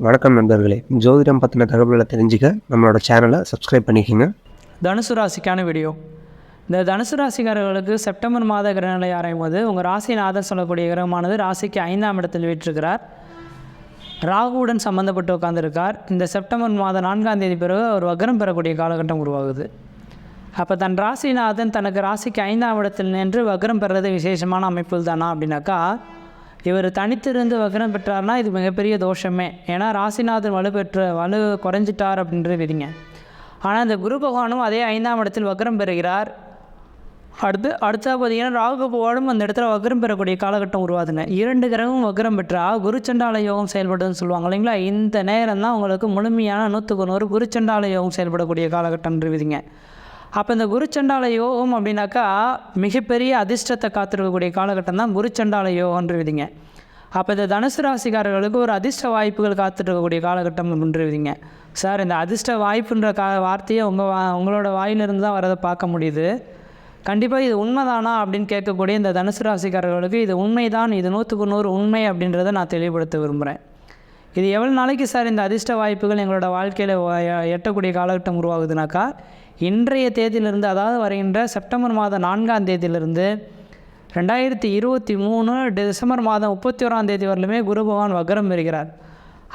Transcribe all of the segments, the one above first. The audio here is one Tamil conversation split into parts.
வணக்கம் நண்பர்களே. ஜோதிடம் பற்றின தகவல்களை தெரிஞ்சுக்க நம்மளோட சேனலை சப்ஸ்கிரைப் பண்ணிக்கோங்க. தனுசு ராசிக்கான வீடியோ. இந்த தனுசு ராசிக்காரர்களுக்கு செப்டம்பர் மாத கிரகநிலை ஆராயும் போது உங்கள் ராசிநாதன் சொல்லக்கூடிய கிரகமானது ராசிக்கு 5ஆம் இடத்தில் வீற்றிருக்கிறார். ராகுவுடன் சம்மந்தப்பட்டு உட்கார்ந்துருக்கார். இந்த செப்டம்பர் மாதம் 4ஆம் தேதி பிறகு ஒரு வக்ரம் பெறக்கூடிய காலகட்டம் உருவாகுது. அப்போ தன் ராசிநாதன் தனக்கு ராசிக்கு 5ஆம் இடத்தில் நின்று வக்ரம் பெறுறது விசேஷமான அமைப்புகள் தானா அப்படின்னாக்கா, இவர் தனித்திருந்து வக்ரம் பெற்றார்னா இது மிகப்பெரிய தோஷமே. ஏன்னா ராசிநாதன் வலு குறைஞ்சிட்டார் அப்படின்றது விதிங்க. ஆனால் இந்த குரு பகவானும் அதே 5ஆம் இடத்தில் வக்ரம் பெறுகிறார். அடுத்தா பார்த்தீங்கன்னா ராகு பகவானும் அந்த இடத்துல வக்ரம் பெறக்கூடிய காலகட்டம் உருவாதுங்க. 2 கிரகமும் வக்ரம் பெற்றால் குருச்சண்டால யோகம் செயல்படுதுன்னு சொல்லுவாங்க இல்லைங்களா. இந்த நேரம் தான் உங்களுக்கு முழுமையான 100க்கு 100 குருச்சண்டால யோகம் செயல்படக்கூடிய காலகட்டம்ன்ற விதிங்க. அப்போ இந்த குருச்சண்டால யோகம் அப்படின்னாக்கா மிகப்பெரிய அதிர்ஷ்டத்தை காத்திருக்கக்கூடிய காலகட்டம் தான் குருச்சண்டால யோகம்ன்ற விதிங்க. அப்போ இந்த தனுசு ராசிக்காரர்களுக்கு ஒரு அதிர்ஷ்ட வாய்ப்புகள் காத்திருக்கக்கூடிய காலகட்டம் அப்படின்ற விதிங்க. சார், இந்த அதிர்ஷ்ட வாய்ப்புன்ற வார்த்தையை உங்களோட வாயிலிருந்து தான் வரதை பார்க்க முடியுது. கண்டிப்பாக இது உண்மைதானா அப்படின்னு கேட்கக்கூடிய இந்த தனுசு ராசிக்காரர்களுக்கு இது உண்மைதான், இது 100க்கு 100 உண்மை அப்படின்றத நான் தெளிவுபடுத்த விரும்புகிறேன். இது எவ்வளோ நாளைக்கு சார் இந்த அதிர்ஷ்ட வாய்ப்புகள் எங்களோட வாழ்க்கையில் எட்டக்கூடிய காலகட்டம் உருவாகுதுனாக்கா, இன்றைய தேதியிலிருந்து, அதாவது வருகின்ற செப்டம்பர் மாதம் 4ஆம் தேதியிலிருந்து 2023 டிசம்பர் மாதம் 31ஆம் தேதி வரலுமே குரு பகவான் வக்ரம் பெறுகிறார்.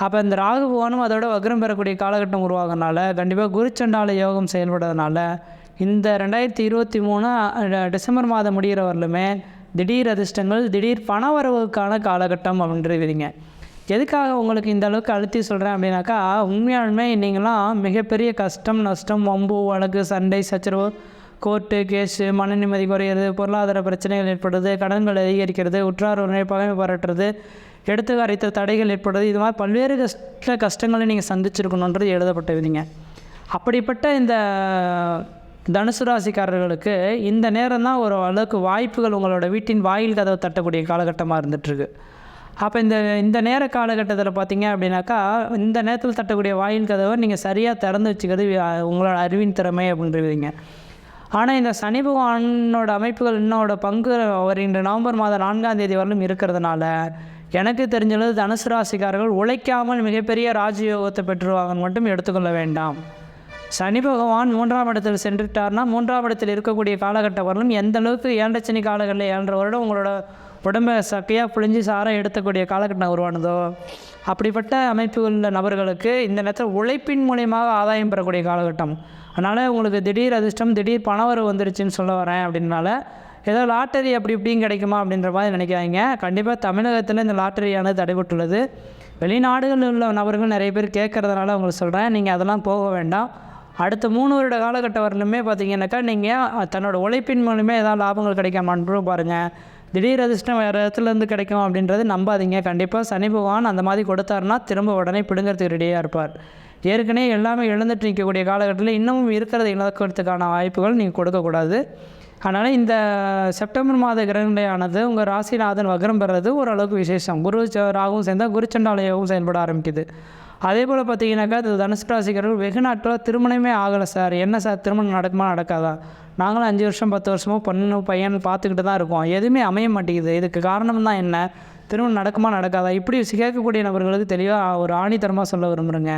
அப்போ இந்த ராகு பகவானும் அதோட வக்ரம் பெறக்கூடிய காலகட்டம் உருவாகிறதுனால கண்டிப்பாக குருச்சண்டால யோகம் செயல்படுறதுனால இந்த 2023 டிசம்பர் மாதம் முடிகிற வரலுமே திடீர் அதிர்ஷ்டங்கள், திடீர் பணவரவுக்கான காலகட்டம் அப்படின்றதுங்க. எதுக்காக உங்களுக்கு இந்த அளவுக்கு அழுத்தி சொல்கிறேன் அப்படின்னாக்கா, உண்மையாலுமே நீங்களாம் மிகப்பெரிய கஷ்டம், நஷ்டம், வம்பு, வழக்கு, சண்டை, சச்சரவு, கோர்ட்டு கேஸு, மன நிம்மதி குறையிறது, பொருளாதார பிரச்சனைகள் ஏற்படுறது, கடன்கள் அதிகரிக்கிறது, உற்றார் உடனே பகைமை பாராட்டுறது, எடுத்து காரியத்தில் தடைகள் ஏற்படுறது, இது மாதிரி பல்வேறு கஷ்டங்களை நீங்கள் சந்திச்சிருக்கணுன்றது எழுதப்பட்ட விதிங்க. அப்படிப்பட்ட இந்த தனுசு ராசிக்காரர்களுக்கு இந்த நேரம் தான் ஒரு அளவுக்கு வாய்ப்புகள் உங்களோட வீட்டின் வாயில் கதவை தட்டக்கூடிய காலகட்டமாக இருந்துகிட்ருக்கு. அப்போ இந்த நேர காலகட்டத்தில் பார்த்தீங்க அப்படின்னாக்கா, இந்த நேரத்தில் தட்டக்கூடிய வாயில் கதவை நீங்கள் சரியாக திறந்து வச்சுக்கிறது உங்களோட அறிவின் திறமை அப்படின்றீங்க. ஆனால் இந்த சனி பகவானோட அமைப்புகள் இன்னோட பங்கு வருகின்ற நவம்பர் மாதம் 4ஆம் தேதி வரலும் இருக்கிறதுனால எனக்கு தெரிஞ்சது தனுசு ராசிக்காரர்கள் உழைக்காமல் மிகப்பெரிய ராஜயோகத்தை பெற்றுவாங்கன்னு மட்டும் எடுத்துக்கொள்ள வேண்டாம். சனி பகவான் 3ஆம் இடத்தில் சென்றுட்டார்னா 3ஆம் இடத்தில் இருக்கக்கூடிய காலகட்டம் வரலும் எந்த அளவுக்கு ஏழரை காலங்களில் 7 வருடம் உங்களோட உடம்பை சக்கையாக புழிஞ்சு சாரம் எடுத்தக்கூடிய காலகட்டம் உருவானதோ அப்படிப்பட்ட அமைப்புள்ள நபர்களுக்கு இந்த நேரத்தில் உழைப்பின் மூலியமாக ஆதாயம் பெறக்கூடிய காலகட்டம். அதனால் உங்களுக்கு திடீர் அதிர்ஷ்டம், திடீர் பணவரவு வந்துருச்சுன்னு சொல்ல வரேன். அப்படின்னால ஏதோ லாட்டரி அப்படி இப்படின்னு கிடைக்குமா அப்படின்ற மாதிரி நினைக்காதீங்க. கண்டிப்பாக தமிழகத்தில் இந்த லாட்டரியானது தடைபட்டுள்ளது. வெளிநாடுகளில் உள்ள நபர்கள் நிறைய பேர் கேட்குறதுனால உங்களுக்கு சொல்கிறேன், நீங்கள் அதெல்லாம் போக வேண்டாம். அடுத்த 3 வருட காலகட்டம் வரலுமே பார்த்தீங்கன்னாக்கா நீங்கள் தன்னோட உழைப்பின் மூலமே ஏதாவது லாபங்கள் கிடைக்காமான்னு பாருங்கள். திடீர் அதிர்ஷ்டம் வேறு இடத்துலேருந்து கிடைக்கும் அப்படின்றது நம்பாதீங்க. கண்டிப்பாக சனி பகவான் அந்த மாதிரி கொடுத்தாருன்னா திரும்ப உடனே பிடுங்கிறதுக்கு ரெடியாக இருப்பார். ஏற்கனவே எல்லாமே இழந்துட்டு நிற்கக்கூடிய காலகட்டத்தில் இன்னமும் இருக்கிறத இழக்கிறதுக்கான வாய்ப்புகள் நீங்கள் கொடுக்கக்கூடாது. அதனால் இந்த செப்டம்பர் மாத கிரகநிலையானது உங்கள் ராசிநாதன் வக்ரம் பெறுறது ஓரளவுக்கு விசேஷம். குரு ராகுவும் சேர்ந்தால் குருச்சண்டால யோகம் செயல்பட ஆரம்பிக்குது. அதே போல் பார்த்தீங்கன்னாக்கா இது தனுசு ராசிக்காரர்கள் வெகு நாட்களாக திருமணமே ஆகலை சார். என்ன சார் திருமணம் நடக்குமா நடக்காதா? நாங்களும் 5 வருஷம் 10 வருஷமோ பொண்ணு பையன் பார்த்துக்கிட்டு தான் இருக்கோம், எதுவுமே அமைய மாட்டேங்குது. இதுக்கு காரணம் தான் என்ன? திருமணம் நடக்குமா நடக்காதா? இப்படி கேட்கக்கூடிய நபர்களுக்கு தெளிவாக ஒரு ஆணித்தரமாக சொல்ல விரும்புகிறேங்க.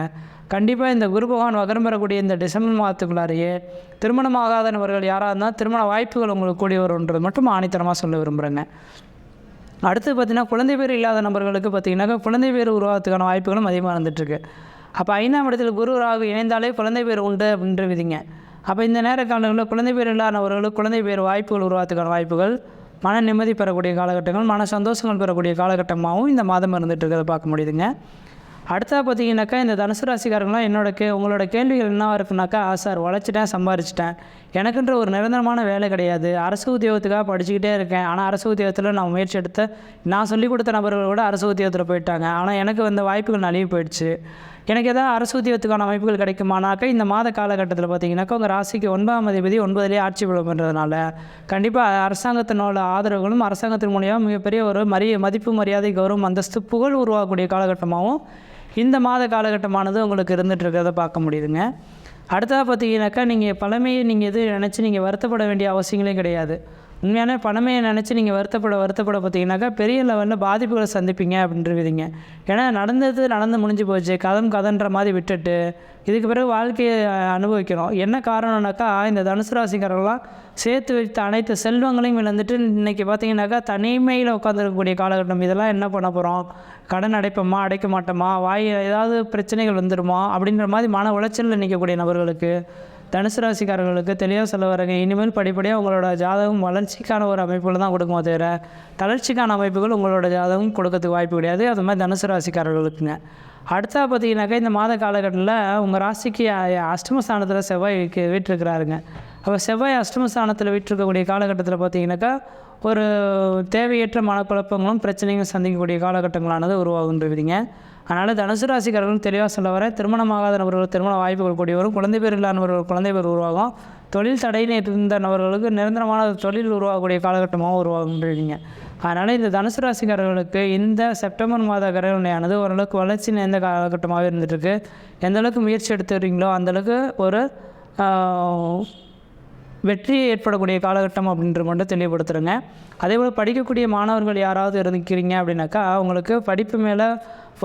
கண்டிப்பாக இந்த குரு பகவான் வக்ரம் பெறக்கூடிய இந்த டிசம்பர் மாதத்துக்குள்ளாரையே திருமணமாகாத நபர்கள் யாராக இருந்தால் திருமண வாய்ப்புகள் உங்களுக்கு கூடி வரும்ன்றது மட்டும் ஆணித்தரமாக சொல்ல விரும்புகிறேங்க. அடுத்து பார்த்திங்கன்னா குழந்தை பேர் இல்லாத நபர்களுக்கு பார்த்திங்கனாக்கா குழந்தை பேர் உருவாகிறதுக்கான வாய்ப்புகளும் அதிகமாக இருந்துகிட்ருக்கு. அப்போ 5ஆம் இடத்தில் குரு ராகு இணைந்தாலே குழந்தை பேர் உண்டு அப்படின்ற விதிங்க. அப்போ இந்த நேர காலங்களில் குழந்தை பேர் இல்லாதவர்களுக்கு குழந்தை பேர் வாய்ப்புகள் உருவாகிறதுக்கான வாய்ப்புகள், மன நிம்மதி பெறக்கூடிய காலகட்டங்கள், மன சந்தோஷங்கள் பெறக்கூடிய காலகட்டமாகவும் இந்த மாதம் இருந்துகிட்டு இருக்கிறத பார்க்க முடியுதுங்க. அடுத்தா பார்த்தீங்கன்னாக்கா இந்த தனுசு ராசிக்காரங்களாம் உங்களோட கேள்விகள் என்னவாக இருக்குனாக்கா, சார் உழைச்சிட்டேன், சம்பாரிச்சிட்டேன், எனக்குன்ற ஒரு நிரந்தரமான வேலை கிடையாது, அரசு உத்தியோகத்துக்காக படிச்சுக்கிட்டே இருக்கேன், ஆனால் அரசு உத்தியோகத்தில் நான் முயற்சி எடுத்த நான் சொல்லிக் கொடுத்த நபர்கள் கூட அரசு உத்தியோகத்தில் போயிட்டாங்க, ஆனால் எனக்கு வந்த வாய்ப்புகள் நழுவி போயிடுச்சு, எனக்கு எதாவது அரசு உத்தியோகத்துக்கான அமைப்புகள் கிடைக்குமானாக்கா இந்த மாத காலகட்டத்தில் பார்த்தீங்கன்னாக்கா உங்கள் ராசிக்கு 9ஆம் அதிபதி 9லேயே ஆட்சி பலம் பண்ணுறதுனால கண்டிப்பாக அரசாங்கத்தினோட ஆதரவுகளும் அரசாங்கத்தின் மூலியமாக மிகப்பெரிய ஒரு மதிப்பு, மரியாதை, கௌரவம், அந்தஸ்து, புகழ் உருவாகக்கூடிய காலகட்டமாகவும் இந்த மாத காலகட்டமானது உங்களுக்கு இருந்துகிட்டு இருக்கிறத பார்க்க முடியுதுங்க. அடுத்ததாக பார்த்தீங்கன்னாக்கா நீங்கள் பழமையை நீங்கள் எது நினச்சி நீங்கள் வருத்தப்பட வேண்டிய அவசியங்களே கிடையாது. உண்மையான பணமே நினச்சி நீங்கள் வருத்தப்பட பார்த்தீங்கன்னாக்கா பெரிய லெவலில் பாதிப்புகளை சந்திப்பீங்க அப்படின்றவிதிங்க. ஏன்னா நடந்து முடிஞ்சு போச்சு, கதன்ற மாதிரி விட்டுட்டு இதுக்கு பிறகு வாழ்க்கையை அனுபவிக்கணும். என்ன காரணம்னாக்கா, இந்த தனுசு ராசிக்காரர்கள்லாம் சேர்த்து வைத்த அனைத்து செல்வங்களையும் இழந்துட்டு இன்றைக்கி பார்த்தீங்கன்னாக்கா தனிமையில் உட்காந்துருக்கக்கூடிய காலகட்டம். இதெல்லாம் என்ன பண்ண போகிறோம், கடன் அடைப்போமா அடைக்க மாட்டோமா, ஏதாவது பிரச்சனைகள் வந்துடுமா அப்படின்ற மாதிரி மன உளைச்சலில் நிற்கக்கூடிய நபர்களுக்கு, தனுசு ராசிக்காரர்களுக்கு தெளிவாக சொல்ல வரங்க. இனிமேல் படிப்படியாக உங்களோட ஜாதகம் வளர்ச்சிக்கான ஒரு அமைப்புகள் தான் கொடுக்குமோ தவிர தளர்ச்சிக்கான அமைப்புகள் உங்களோட ஜாதகம் கொடுக்கறதுக்கு வாய்ப்பு கிடையாது. அது மாதிரி தனுசு ராசிக்காரர்களுக்குங்க. அடுத்தா பார்த்தீங்கன்னாக்கா இந்த மாத காலகட்டத்தில் உங்கள் ராசிக்கு அஷ்டமஸ்தானத்தில் செவ்வாய் வீற்றிருக்கிறாருங்க. அப்போ செவ்வாய் அஷ்டமஸ்தானத்தில் வீற்றிருக்கக்கூடிய காலகட்டத்தில் பார்த்தீங்கன்னாக்கா ஒரு தேவையற்ற மனக்குழப்பங்களும் பிரச்சனைகளும் சந்திக்கக்கூடிய காலகட்டங்களானது உருவாகுன்றவிதிங்க. அதனால் தனுசு ராசிக்காரர்கள் தெளிவாக சொல்ல வர, திருமணமாகாத நபர்கள் திருமண வாய்ப்புகள் கூடி வரும், குழந்தை பேர் இல்லாதவர்கள் குழந்தை பேர் உருவாகும், தொழில் தடையினை இருந்த நபர்களுக்கு நிரந்தரமான தொழில் உருவாகக்கூடிய காலகட்டமாக உருவாகுன்றீங்க. அதனால் இந்த தனுசு ராசிக்காரர்களுக்கு இந்த செப்டம்பர் மாத கிரகநிலையானது ஓரளவுக்கு வளர்ச்சி நிறைந்த காலகட்டமாகவே இருந்துகிட்ருக்கு. எந்தளவுக்கு முயற்சி எடுத்துறீங்களோ அந்தளவுக்கு ஒரு வெற்றி ஏற்படக்கூடிய காலகட்டம் அப்படின்ற மட்டும் தெளிவுபடுத்துகிறேங்க. அதேபோல் படிக்கக்கூடிய மாணவர்கள் யாராவது இருந்துக்கிறீங்க அப்படின்னாக்கா அவங்களுக்கு படிப்பு மேலே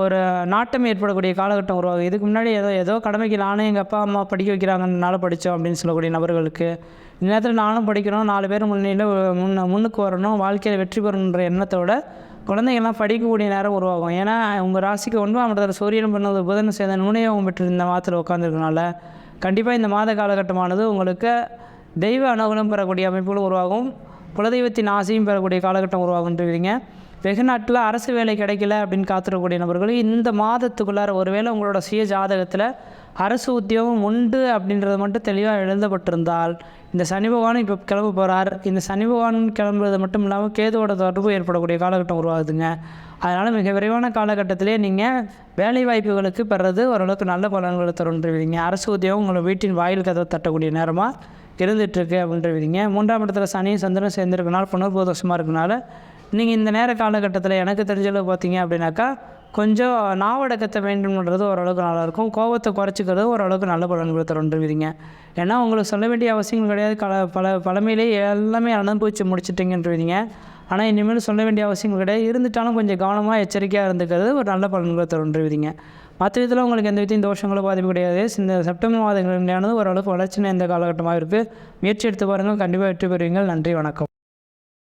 ஒரு நாட்டம் ஏற்படக்கூடிய காலகட்டம் உருவாகும். இதுக்கு முன்னாடி ஏதோ கடமைக்கு நானும் எங்கள் அப்பா அம்மா படிக்க வைக்கிறாங்கனால படித்தோம் அப்படின்னு சொல்லக்கூடிய நபர்களுக்கு இந்நேரத்தில் நானும் படிக்கணும், 4 பேர் முன்னிலையில் முன்னுக்கு வரணும், வாழ்க்கையில் வெற்றி பெறணுன்ற எண்ணத்தோட குழந்தைங்கள்லாம் படிக்கக்கூடிய நேரம் உருவாகும். ஏன்னா உங்கள் ராசிக்கு 9ஆம் இடத்துல சூரியன் பண்ணது புதன் சேர்ந்த நுணையவும் பெற்று இந்த மாதத்தில் உட்காந்துருக்கனால கண்டிப்பாக இந்த மாத காலகட்டமானது உங்களுக்கு தெய்வ அனுகூலம் பெறக்கூடிய அமைப்புகளும் உருவாகும், குலதெய்வத்தின் ஆசையும் பெறக்கூடிய காலகட்டம் உருவாகுன்றீங்க. வெகு நாட்டில் அரசு வேலை கிடைக்கல அப்படின்னு காத்திருக்கக்கூடிய நபர்கள் இந்த மாதத்துக்குள்ளார ஒருவேளை உங்களோட சுய ஜாதகத்தில் அரசு உத்தியோகம் உண்டு அப்படின்றது மட்டும் தெளிவாக எழுதப்பட்டிருந்தால், இந்த சனி பகவான் இப்போ கிளம்ப போகிறார், இந்த சனி பகவான் கிளம்புறது மட்டும் இல்லாமல் கேதுவோட தொடர்பு ஏற்படக்கூடிய காலகட்டம் உருவாகுதுங்க. அதனால் மிக விரைவான காலகட்டத்திலே நீங்கள் வேலை வாய்ப்புகளுக்கு பெறது ஓரளவுக்கு நல்ல பலன்களை தருன்றீங்க. அரசு உத்தியோகம் உங்களை வீட்டின் வாயில் கதவை தட்டக்கூடிய நேரமாக இருந்துகிட்ருக்கு அப்படின்றவிங்க. 3ஆம் இடத்துல சனியும் சந்திரன் சேர்ந்துருக்கனால புனர்பூதோஷமாக இருக்கனால நீங்கள் இந்த நேர காலகட்டத்தில் எனக்கு தெரிஞ்சளவு பார்த்தீங்க அப்படின்னாக்கா கொஞ்சம் நாவடக்கத்தை வேண்டும்ன்றது ஓரளவுக்கு நல்லாயிருக்கும், கோபத்தை குறைச்சிக்கிறது ஓரளவுக்கு நல்ல பலன்களை தருன்றவிங்க. ஏன்னா உங்களுக்கு சொல்ல வேண்டிய அவசியங்கள் கிடையாது, பழமையிலேயே எல்லாமே அனுபவித்து முடிச்சிட்டிங்கன்றவிங்க. ஆனால் இனிமேல் சொல்ல வேண்டிய அவசியங்கள் கிடையாது, இருந்துட்டாலும் கொஞ்சம் கவனமாக எச்சரிக்கையாக இருந்துக்கிறது ஒரு நல்ல பலன்களை தருன்றவிங்க. மற்ற விதத்தில் உங்களுக்கு எந்த விதத்தையும் தோஷங்களும் பாதிப்பு கிடையாது. இந்த செப்டம்பர் மாதங்களானது ஓரளவுக்கு வளர்ச்சி இந்த காலகட்டமாக இருக்குது. முயற்சி எடுத்து பாருங்கள், கண்டிப்பாக வெற்றி பெறுவீங்கள். நன்றி, வணக்கம்.